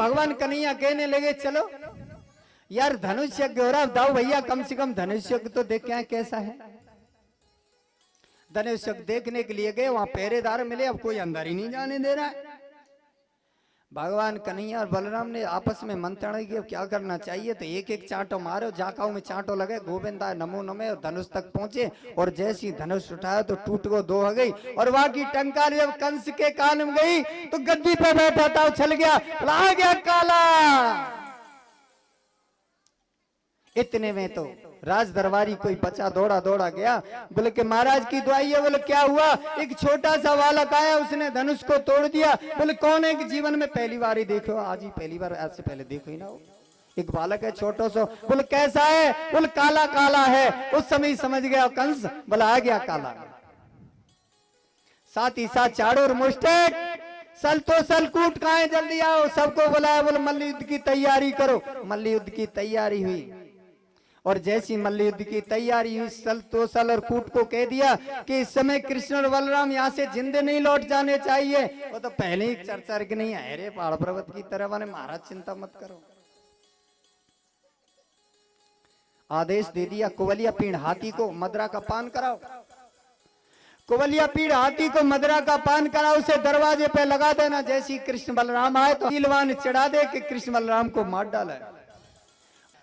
भगवान कन्हैया कहने लगे चलो यार धनुष यज्ञ हो रहा, दाऊ भैया कम से कम धनुष यज्ञ तो देख के कैसा है। धनुष यज्ञ देखने के लिए गए, वहां पहरेदार मिले, अब कोई अंदर ही नहीं जाने दे रहा है। भगवान कन्हैया और बलराम ने आपस में मंत्रणा की अब क्या करना चाहिए, तो एक एक चांटो मारो, जाकाओं में चांटो लगे, गोविंदा नमो नमे, और धनुष तक पहुंचे और जैसी धनुष उठाया तो टूट को दो हो गई। और वहां की टंकार जब कंस के कान में गई तो गद्दी पे बैठा था उछल गया, आ गया काला। इतने में तो राज दरबारी कोई बच्चा दौड़ा दौड़ा गया, बोले कि महाराज की दुआई है। बोले क्या हुआ? एक छोटा सा बालक आया, उसने धनुष को तोड़ दिया। बोले कौन है? कि जीवन में पहली बार ही देखो, आज ही पहली बार, आज से पहले देखो ही ना हो। एक बालक है छोटा सा। बोले कैसा है? बोले काला काला है। उस समय समझ गया कंस, बोला आ गया काला। साथ ही साथ चाड़ूर मुष्टिक सल तो सल कूट का है, जल्दी आओ, सबको बुलाया। बोले मल्ल युद्ध की तैयारी करो। मल्ल युद्ध की तैयारी हुई और जैसी मल्ल युद्ध की तैयारी हुई, सल तो सल और कूट को कह दिया कि इस समय कृष्ण और बलराम यहाँ से जिंदे नहीं लौट जाने चाहिए। वो तो पहले ही चर्चा के नहीं आए रे पहाड़ पर्वत की तरह, माने महाराज चिंता मत करो। आदेश दे दिया कुवलिया पीड़ हाथी को मदरा का पान कराओ। कुवलिया पीड़ हाथी को मदरा का पान कराओ, उसे दरवाजे पे लगा देना। जैसी कृष्ण बलराम आए तो तिलवान चढ़ा दे कि कृष्ण बलराम को मार डाला।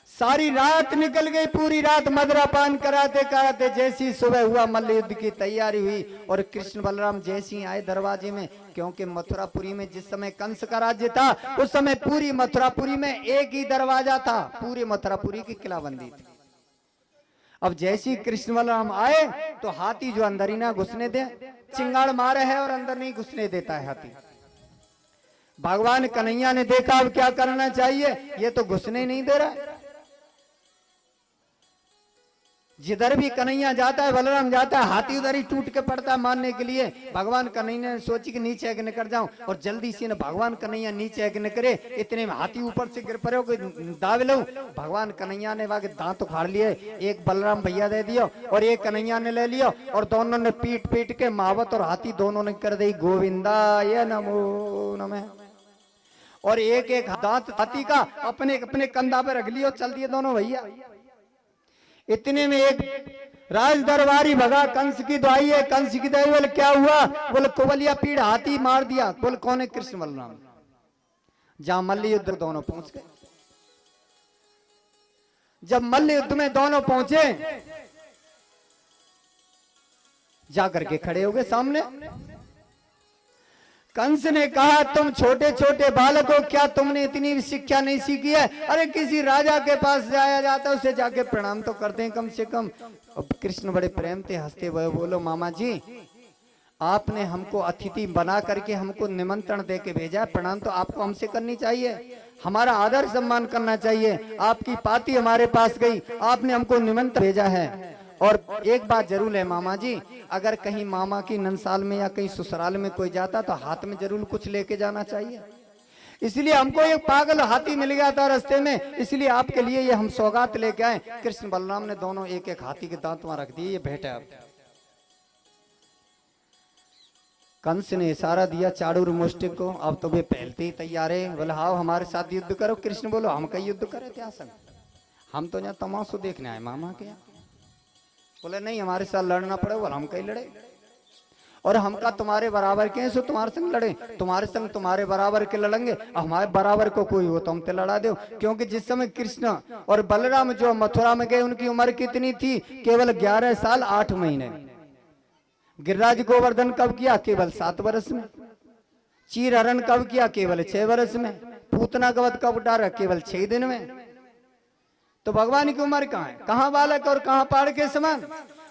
सारी रात निकल गई, पूरी रात मदरा पान कराते कराते जैसी सुबह हुआ, मल्ल युद्ध की तैयारी हुई। और कृष्ण बलराम जैसी आए दरवाजे में, क्योंकि मथुरापुरी में जिस समय कंस का राज्य था उस समय पूरी मथुरापुरी में एक ही दरवाजा था, पूरी मथुरापुरी की किलाबंदी थी। अब जैसी कृष्ण बलराम आए तो हाथी जो अंदर ही ना घुसने दे, चिंगाड़ मारे है और अंदर नहीं घुसने देता है हाथी। भगवान कन्हैया ने देखा अब क्या करना चाहिए, ये तो घुसने नहीं दे रहा है। जिधर भी कन्हैया जाता है, बलराम जाता है, हाथी उधर ही टूट के पड़ता है मारने के लिए। भगवान कन्हैया ने सोची कि नीचे यज्ञ कर जाऊं, और जल्दी से न भगवान कन्हैया नीचे यज्ञ करे, इतने में हाथी ऊपर से गिर पड़े, दाव लो। भगवान कन्हैया ने वाके दांत उखाड़ लिए, एक बलराम भैया दे दियो और एक कन्हैया ने ले लियो, और दोनों ने पीट पीट के महावत और हाथी दोनों ने कर दी गोविंदा ये नमो नमः। और एक एक दांत हाथी का अपने अपने कंधा पे रख लियो, चल दिए दोनों भैया। इतने में एक राज दरबारी भगा, कंस की दुआई है, कंस की दुआई। बोले क्या हुआ? बोले कुवलिया पीड़ हाथी मार दिया। बोले कौन है? कृष्ण बलराम। जहां मल्ल युद्ध दोनों पहुंच गए। जब मल्ल युद्ध में दोनों पहुंचे, जाकर के खड़े हो गए सामने। कंस ने कहा तुम छोटे छोटे बालक हो, क्या तुमने इतनी शिक्षा नहीं सीखी है? अरे किसी राजा के पास जाया जाता है, उसे जाके प्रणाम तो करते हैं कम से कम। अब कृष्ण बड़े प्रेम से हंसते हुए बोलो मामा जी, आपने हमको अतिथि बना करके हमको निमंत्रण दे के भेजा, प्रणाम तो आपको हमसे करनी चाहिए, हमारा आदर सम्मान करना चाहिए। आपकी पाती हमारे पास गई, आपने हमको निमंत्रण भेजा है। और एक बात जरूर है मामा जी, अगर कहीं मामा की नंसाल में या कहीं ससुराल में कोई जाता तो हाथ में जरूर कुछ लेके जाना चाहिए। इसलिए हमको एक पागल हाथी मिल गया था रास्ते में, इसलिए आपके लिए ये हम सौगात लेके आए। कृष्ण बलराम ने दोनों एक एक हाथी के दांत वहां रख दिए, ये भेंट है। कंस ने इशारा दिया चाड़ूर मुष्टिक को, अब तो वे पहलते ही तैयार है। बोले हाँ हमारे साथ युद्ध करो। कृष्ण बोलो हम कई युद्ध करे क्या संग, हम तो यहाँ तमाशो देखने आए मामा के यहाँ। बोले नहीं हमारे साथ लड़ना पड़े। बोले हम कहीं लड़े, और हमका तुम्हारे बराबर के हैं, सो तुम्हारे संग लड़े, तुम्हारे संग तुम्हारे बराबर के लड़ेंगे, हमारे बराबर को कोई हो तो हम ते लड़ा दो। क्योंकि जिस समय कृष्ण और बलराम जो मथुरा में गए उनकी उम्र कितनी थी? केवल 11 साल 8 महीने। गिरिराज गोवर्धन कब किया? केवल 7 वर्ष में। चीर हरण कब किया? केवल 6 वर्ष में। पूतना का वध कब उतारा? केवल 6 दिन में। तो भगवान की उम्र कहाँ है? कहाँ बालक और कहाँ पहाड़ के समान।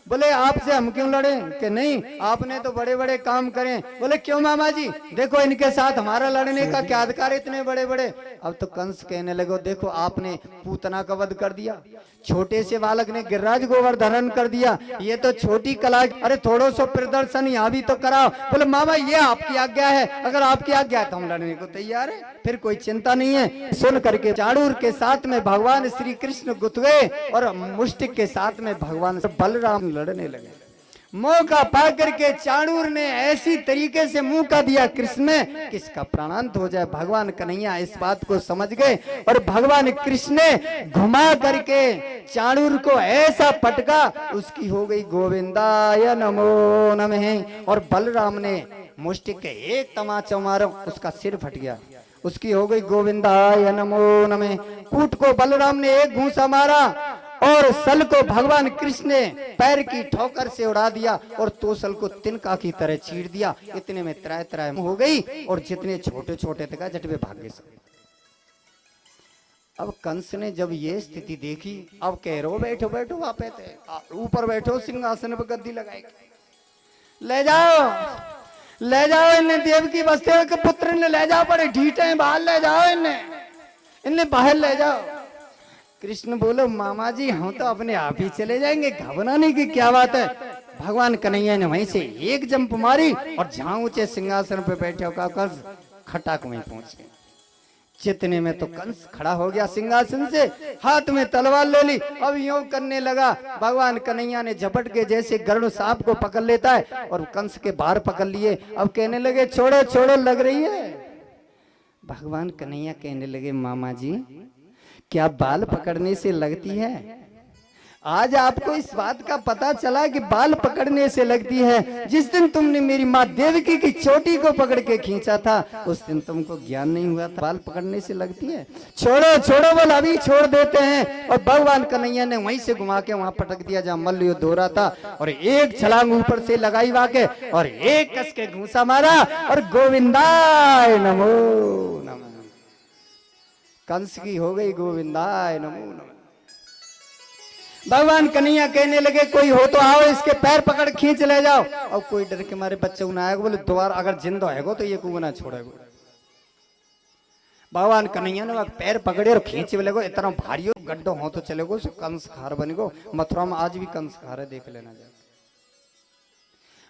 बोले आपसे हम क्यों लड़े? कि नहीं आपने तो बड़े बड़े काम करे। बोले क्यों मामा जी? देखो इनके साथ हमारा लड़ने का क्या अधिकार, इतने बड़े बड़े। अब तो कंस कहने लगे देखो आपने पूतना का वध कर दिया, छोटे से बालक ने गिरिराज गोवर्धन कर दिया, ये तो छोटी कला। अरे थोड़ा सा प्रदर्शन यहाँ भी तो कराओ। बोले मामा ये आपकी आज्ञा है, अगर आपकी आज्ञा है तो हम लड़ने को तैयार है, फिर कोई चिंता नहीं है। सुन करके चाड़ूर के साथ में भगवान श्री कृष्ण गुत गए और मुष्टिक के साथ में भगवान बलराम लड़ने लगे। मौका पा करके चाणूर ने ऐसी तरीके से मुंह का दिया कृष्ण में किसका प्राणांत हो जाए। भगवान कन्हैया इस बात को समझ गए और भगवान कृष्ण ने घुमा करके चाणूर को ऐसा पटका, उसकी हो गई गोविंदाय नमो नमः। और बलराम ने मुष्टि के एक तमाचा मारा, उसका सिर फट गया, उसकी हो गई गोविंदाय नमो नमः। कूट को बलराम ने एक घूंसा मारा और सल को भगवान कृष्ण ने पैर की ठोकर से उड़ा दिया और तोसल को तिनका की तरह चीर दिया। इतने में त्राय त्राय हो गई और जितने छोटे छोटे थे झटवे भाग गए सब। अब कंस ने जब ये स्थिति देखी, अब कह रो बैठो बैठो वहां पे थे, ऊपर बैठो सिंहासन पर गद्दी लगाई, ले जाओ इन्हें देवकी वसुदेव के पुत्र ने ले जाओ, बड़े ढीठे हैं, बाहर ले जाओ इन्हें बाहर ले जाओ। कृष्ण बोलो मामा जी हम तो अपने आप ही चले जाएंगे, घबराने की क्या बात है। भगवान कन्हैया ने वहीं से एक जंप मारी और जहां ऊंचे सिंहासन पे बैठे होकर कंस खटाक वहीं पहुंच गए। जितने में तो कंस खड़ा हो गया सिंहासन से, हाथ में तलवार ले ली, अब यूं करने लगा। भगवान कन्हैया ने झपट के जैसे गरुड़ सांप को पकड़ लेता है और कंस के बाहर पकड़ लिए। अब कहने लगे छोड़ो छोड़ो लग रही है। भगवान कन्हैया कहने लगे मामा जी क्या बाल पकड़ने से लगती है? आज आपको इस बात का पता चला कि बाल पकड़ने से लगती है। जिस दिन तुमने मेरी माँ देवकी की चोटी को पकड़ के खींचा था उस दिन तुमको ज्ञान नहीं हुआ था बाल पकड़ने से लगती है। छोड़ो छोड़ो बोल अभी छोड़ देते हैं। और भगवान कन्हैया ने वहीं से घुमा के वहां पटक दिया जहां मल्ल युद्ध हो रहा था और एक छलांग ऊपर से लगाई वाके और एक कस के घूंसा मारा और गोविंदाय नमो नमः। कंस की हो गई गोविंदाय नमो नमः। भगवान कन्हैया कहने लगे कोई हो तो आओ, इसके पैर पकड़ खींच ले जाओ। अब कोई डर के मारे बच्चे उन आएगा, बोले दोबारा अगर जिंदा होगा तो ये को ना छोड़ेगा। भगवान कन्हैया ने पैर पकड़े और खींच ले गो, इतना भारी हो गड्ढो हो तो चलेगो, कंस खार बनेगो। मथुरा में आज भी कंस खार है, देख लेना जाए।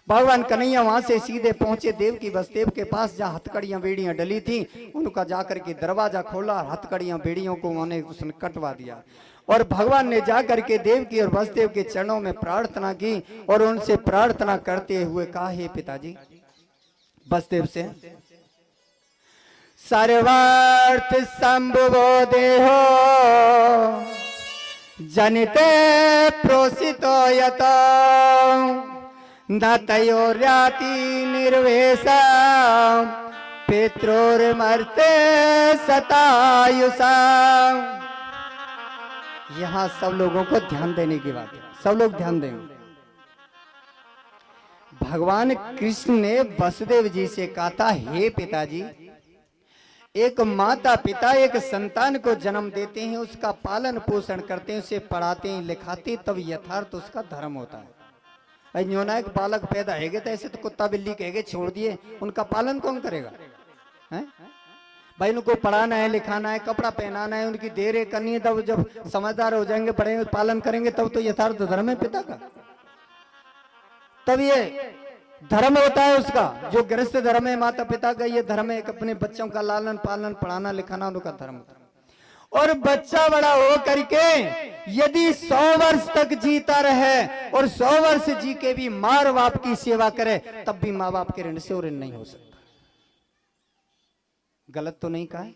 भगवान कन्हैया वहां से सीधे पहुंचे देवकी वसुदेव के पास जहाँ हथकड़ियां बेड़ियां डली थी। उनका जाकर के दरवाजा खोला, हथकड़ियां बेड़ियों को उन्होंने उसने कटवा दिया और भगवान ने जाकर के देवकी और वसुदेव के चरणों में प्रार्थना की और उनसे प्रार्थना करते हुए कहा हे पिताजी वसुदेव से सर्वार्थ संभवो देहो जनिते प्रोसितो यतो नतयोर्याति निर्वेशा पित्रोर्मर्ते सतायुषा। यहां सब लोगों को ध्यान देने की बात है, सब लोग ध्यान देंगे। भगवान कृष्ण ने वसुदेव जी से कहा था हे पिताजी एक माता पिता एक संतान को जन्म देते हैं, उसका पालन पोषण करते हैं, उसे पढ़ाते हैं लिखाते हैं, तब यथार्थ उसका धर्म होता है। एक बालक पैदा है तो ऐसे तो कुत्ता बिल्ली कहेगे छोड़ दिए, उनका पालन कौन करेगा? है भाई उनको पढ़ाना है लिखाना है कपड़ा पहनाना है, उनकी देर करनी है, तब जब समझदार हो जाएंगे पढ़ेंगे पालन करेंगे तब तो यथार्थ धर्म है पिता का, तब ये धर्म होता है उसका। जो गृहस्थ धर्म है माता पिता का ये धर्म है, अपने बच्चों का लालन पालन पढ़ाना लिखाना उनका धर्म होता है। और बच्चा बड़ा हो करके यदि 100 वर्ष तक जीता रहे और 100 वर्ष जी के भी माँ बाप की सेवा करे तब भी माँ बाप के ऋण से ऋण नहीं हो सकता। गलत तो नहीं कहा है,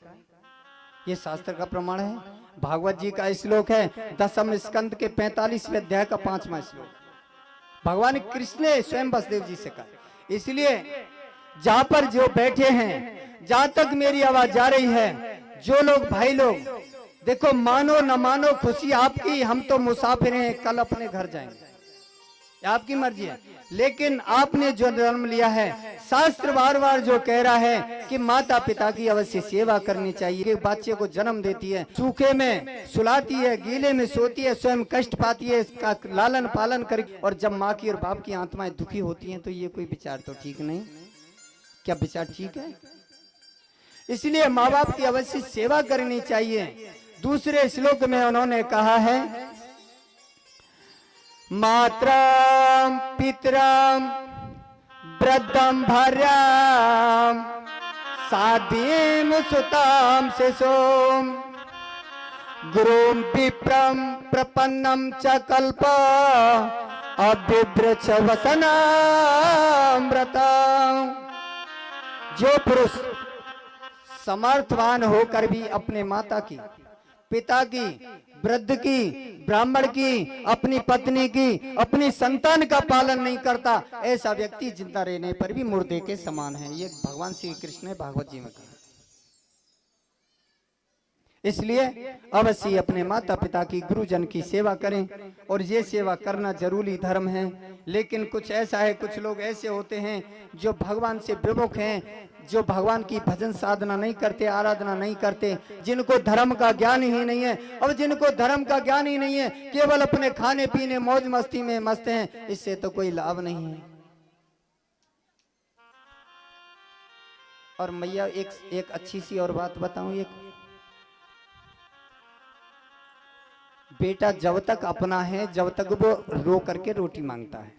ये शास्त्र का प्रमाण है। भागवत जी का श्लोक है 10वें स्कंद के 45वें अध्याय का 5वां श्लोक। भगवान कृष्ण ने स्वयं वसुदेव जी से कहा। इसलिए जहां पर जो बैठे हैं, जहां तक मेरी आवाज जा रही है, जो लोग भाई लोग देखो मानो न मानो खुशी आपकी, हम तो मुसाफिर हैं, कल अपने घर जाएंगे, आपकी मर्जी है। लेकिन आपने जो जन्म लिया है, शास्त्र बार बार जो कह रहा है कि माता पिता की अवश्य सेवा करनी चाहिए। बच्चे को जन्म देती है, सूखे में सुलाती है, गीले में सोती है, स्वयं कष्ट पाती है, इसका लालन पालन कर, और जब माँ की और बाप की आत्माएं दुखी होती हैं तो ये कोई विचार तो ठीक नहीं। क्या विचार ठीक है? इसलिए माँ बाप की अवश्य सेवा करनी चाहिए। दूसरे श्लोक में उन्होंने कहा है मातरम पितरम वृद्धम भार्याम साधीम सुताम शिशुम गुरुम विप्रम प्रपन्नम च कल्प अभिवृक्ष वसनामृता। जो पुरुष समर्थवान होकर भी अपने माता की, पिता की, वृद्ध की, ब्राह्मण की, अपनी पत्नी की, अपनी संतान का पालन नहीं करता, ऐसा व्यक्ति जिंदा रहने पर भी मुर्दे के समान है। ये भगवान श्री कृष्ण ने भागवत जी में कहा। इसलिए अवश्य अपने माता पिता की, गुरुजन की सेवा करें, और ये सेवा करना जरूरी धर्म है। लेकिन कुछ ऐसा है, कुछ लोग ऐसे होते हैं जो भगवान से विमुख हैं, जो भगवान की भजन साधना नहीं करते, आराधना नहीं करते, जिनको धर्म का ज्ञान ही नहीं है। अब जिनको धर्म का ज्ञान ही नहीं है, केवल अपने खाने पीने मौज मस्ती में मस्त हैं, इससे तो कोई लाभ नहीं है। और मैया एक अच्छी सी और बात बताऊं, एक बेटा जब तक अपना है, जब तक वो रो करके रोटी मांगता है।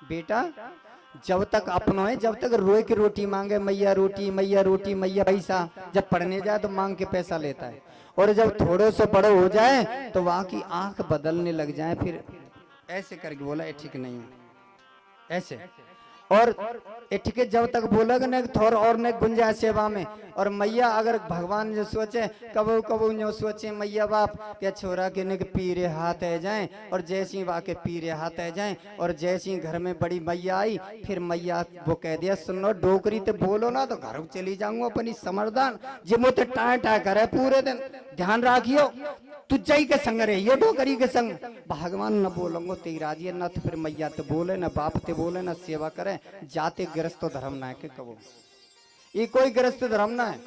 बेटा जब तक अपना है, जब तक रोए की रोटी मांगे, मैया रोटी, मैया रोटी, मैया पैसा, जब पढ़ने जाए तो मांग के पैसा लेता है। और जब थोड़े से बड़े हो जाए तो वहां की आंख बदलने लग जाए, फिर ऐसे करके बोला ये ठीक नहीं है, ऐसे। और ठीक है, जब तक बोलेगा न थोड़ा और न गुंजाइश सेवा में। और मैया अगर भगवान जो सोचे, कबो कबो जो सोचे मैया बाप क्या छोरा के ने पीरे हाथ आ जाए, और जैसी वहाँ के पीरे हाथ आ जाए, और जैसी घर में बड़ी मैया आई, फिर मैया वो कह दिया सुनो डोकरी तो बोलो ना तो घर चली जाऊंगा अपनी समरदान, जे मुझे टाँ टाँ करे पूरे दिन, ध्यान रखियो तुझई के संग रहियो, डोकरी के संग। भगवान न बोलूंगो तेराजिए, न तो फिर मैया तो बोले, न बाप ते बोले, न सेवा करे, जाते ग्रस्त धर्म ना है के कबो। ये कोई ग्रस्त धर्म ना है।